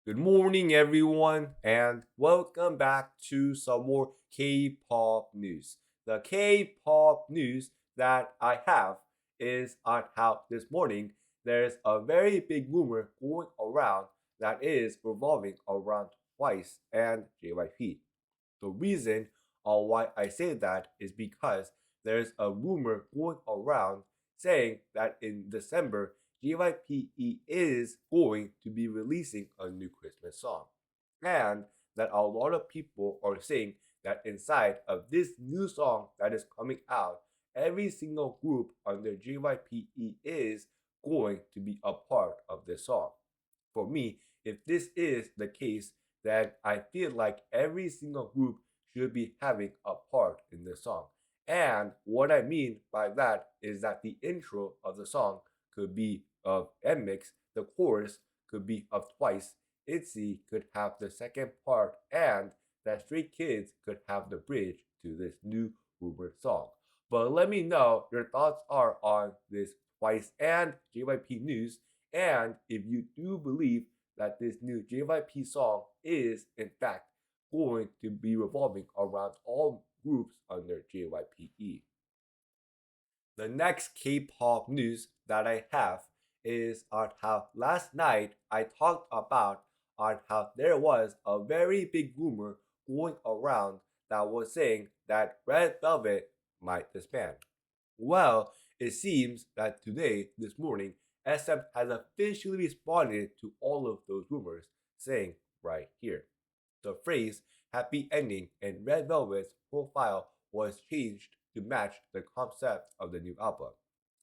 Good morning, everyone, and welcome back to some more K-pop news. The K-pop news that I have is on how this morning there's a very big rumor going around that is revolving around Twice and JYP. The reason on why I say that is because there's a rumor going around saying that in December, JYP is going to be releasing a new Christmas song. And that a lot of people are saying that inside of this new song that is coming out, every single group under JYP is going to be a part of this song. For me, if this is the case, then I feel like every single group should be having a part in the song. And what I mean by that is that the intro of the song could be of Mx, the chorus could be of Twice, ITZY could have the second part, and that Stray Kids could have the bridge to this new rumored song. But let me know your thoughts are on this Twice and JYP news, and if you do believe that this new JYP song is, in fact, going to be revolving around all groups under JYPE. The next K-pop news that I have is on how last night I talked about on how there was a very big rumor going around that was saying that Red Velvet might disband. Well, it seems that today, this morning, SM has officially responded to all of those rumors, saying right here. The phrase happy ending in Red Velvet's profile was changed to match the concept of the new album.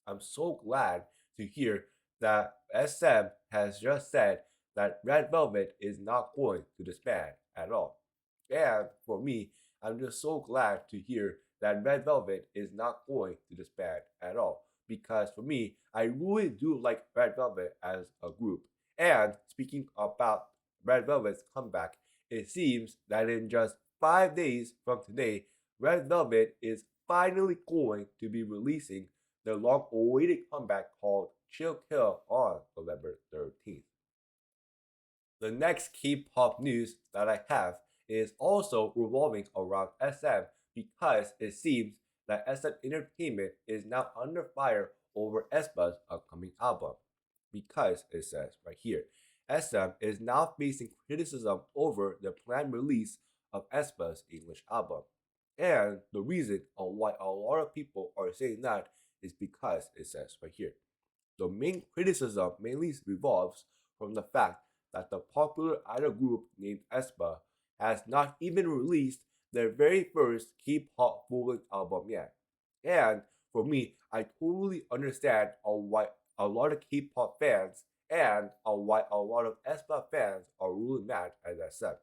I'm so glad to hear that SM has just said that Red Velvet is not going to disband at all. And for me, I'm just so glad to hear that Red Velvet is not going to disband at all. Because for me, I really do like Red Velvet as a group. And speaking about Red Velvet's comeback, it seems that in just 5 days from today, Red Velvet is finally going to be releasing their long awaited comeback called Chill Kill on November 13th. The next K-pop news that I have is also revolving around SM because it seems that SM Entertainment is now under fire over Aespa's upcoming album. Because it says right here, SM is now facing criticism over the planned release of Aespa's English album. And the reason on why a lot of people are saying that is because it says right here. The main criticism mainly revolves from the fact that the popular idol group named Aespa has not even released their very first K-pop full-length album yet. And for me, I totally understand on why a lot of K-pop fans and on why a lot of Aespa fans are really mad at SM.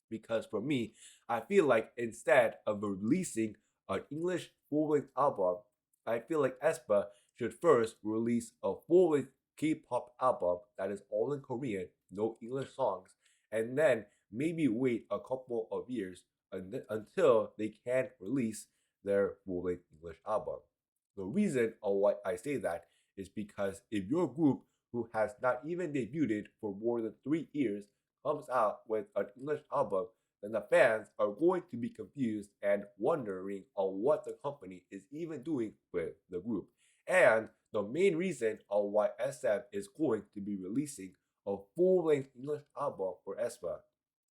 Because for me, I feel like instead of releasing an English full-length album, I feel like Aespa should first release a full-length K-pop album that is all in Korean, no English songs, and then maybe wait a couple of years until they can release their full-length English album. The reason on why I say that is because if your group who has not even debuted for more than 3 years comes out with an English album, then the fans are going to be confused and wondering on what the company is even doing with the group. And the main reason on why SM is going to be releasing a full-length English album for Aespa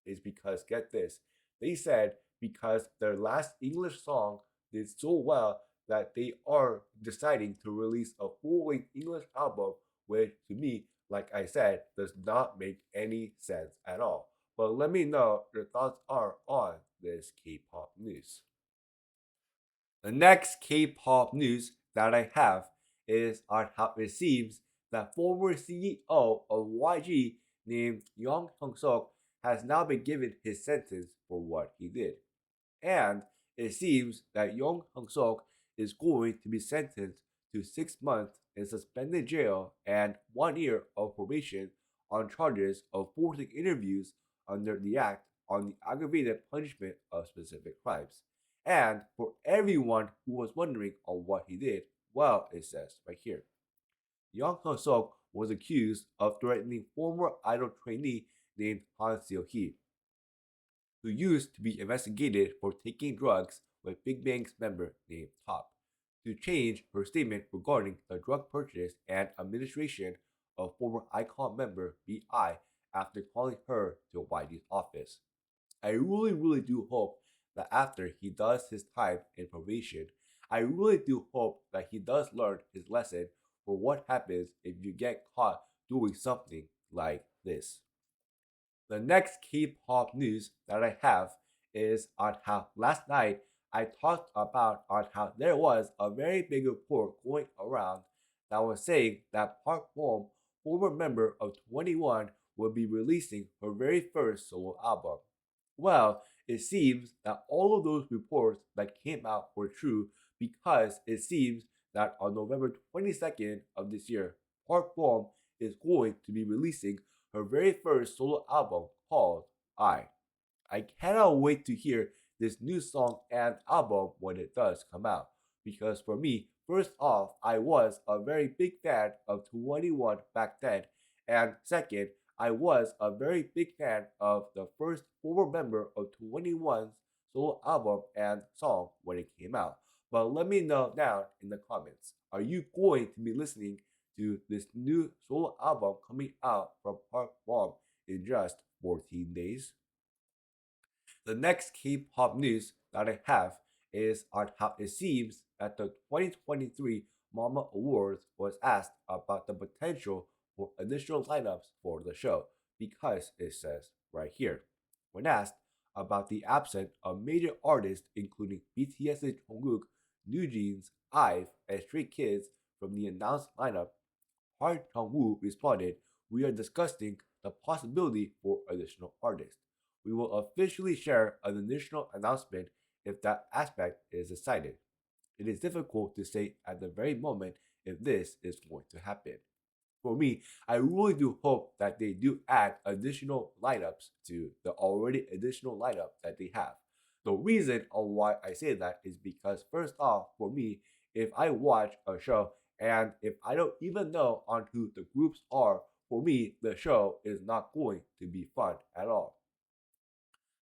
is because, get this, they said because their last English song did so well that they are deciding to release a full-length English album, which to me, like I said, does not make any sense at all. But let me know your thoughts are on this K-pop news. The next K-pop news that I have is on how it seems that former CEO of YG named Young Suk has now been given his sentence for what he did. And it seems that Young Suk is going to be sentenced to 6 months in suspended jail and 1 year of probation on charges of forcing interviews under the Act on the Aggravated Punishment of Specific Crimes. And for everyone who was wondering on what he did, well, it says right here. Young Suk was accused of threatening former idol trainee named Han Seo-hee, who used to be investigated for taking drugs with Big Bang's member named Top, to change her statement regarding the drug purchase and administration of former Icon member B.I. after calling her to YG's office. I really do hope that after he does his time in probation, I really do hope that he does learn his lesson for what happens if you get caught doing something like this. The next K-pop news that I have is on how last night I talked about on how there was a very big report going around that was saying that Park Bom, former member of 21, will be releasing her very first solo album. Well, it seems that all of those reports that came out were true because it seems that on November 22nd of this year, Park Bom is going to be releasing her very first solo album called I. I cannot wait to hear this new song and album when it does come out. Because for me, first off, I was a very big fan of 21 back then, and second, I was a very big fan of the first former member of 21's solo album and song when it came out. But let me know down in the comments. Are you going to be listening to this new solo album coming out from Park Bom in just 14 days? The next K-pop news that I have is on how it seems that the 2023 Mama Awards was asked about the potential for additional lineups for the show because it says right here. When asked about the absence of major artists including BTS's Jungkook, NewJeans, IVE, and Stray Kids from the announced lineup, Park Jong-woo responded, "We are discussing the possibility for additional artists. We will officially share an additional announcement if that aspect is decided. It is difficult to say at the very moment if this is going to happen." For me, I really do hope that they do add additional lineups to the already additional lineup that they have. The reason on why I say that is because first off, for me, if I watch a show and if I don't even know on who the groups are, for me, the show is not going to be fun at all.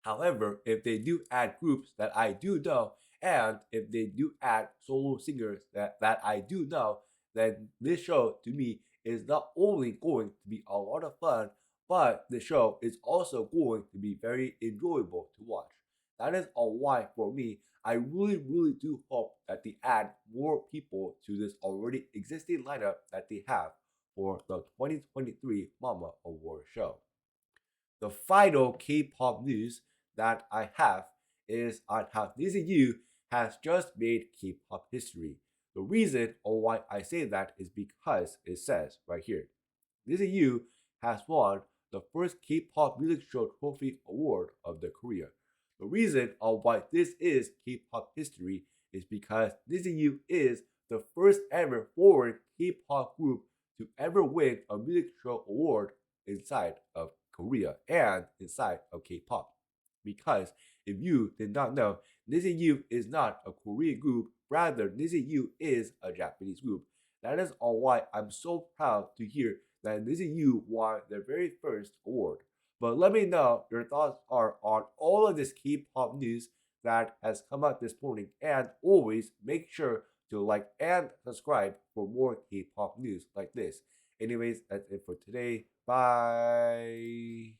However, if they do add groups that I do know, and if they do add solo singers that I do know, then this show to me is not only going to be a lot of fun, but the show is also going to be very enjoyable to watch. That is a why for me. I really do hope that they add more people to this already existing lineup that they have for the 2023 Mama Award show. The final K-pop news that I have is on how NIZIU has just made K-pop history. The reason on why I say that is because it says right here, NIZIU has won the first K-pop music show trophy award of their career. The reason on why this is K-pop history is because NIZIU is the first ever foreign K-pop group to ever win a music show award inside of Korea and inside of K-pop. Because if you did not know, NIZIU is not a Korean group, rather NIZIU is a Japanese group. That is all why I'm so proud to hear that NIZIU won their very first award. But let me know your thoughts are on all of this K-pop news that has come out this morning, and always make sure to like and subscribe for more K-pop news like this. Anyways, that's it for today. Bye.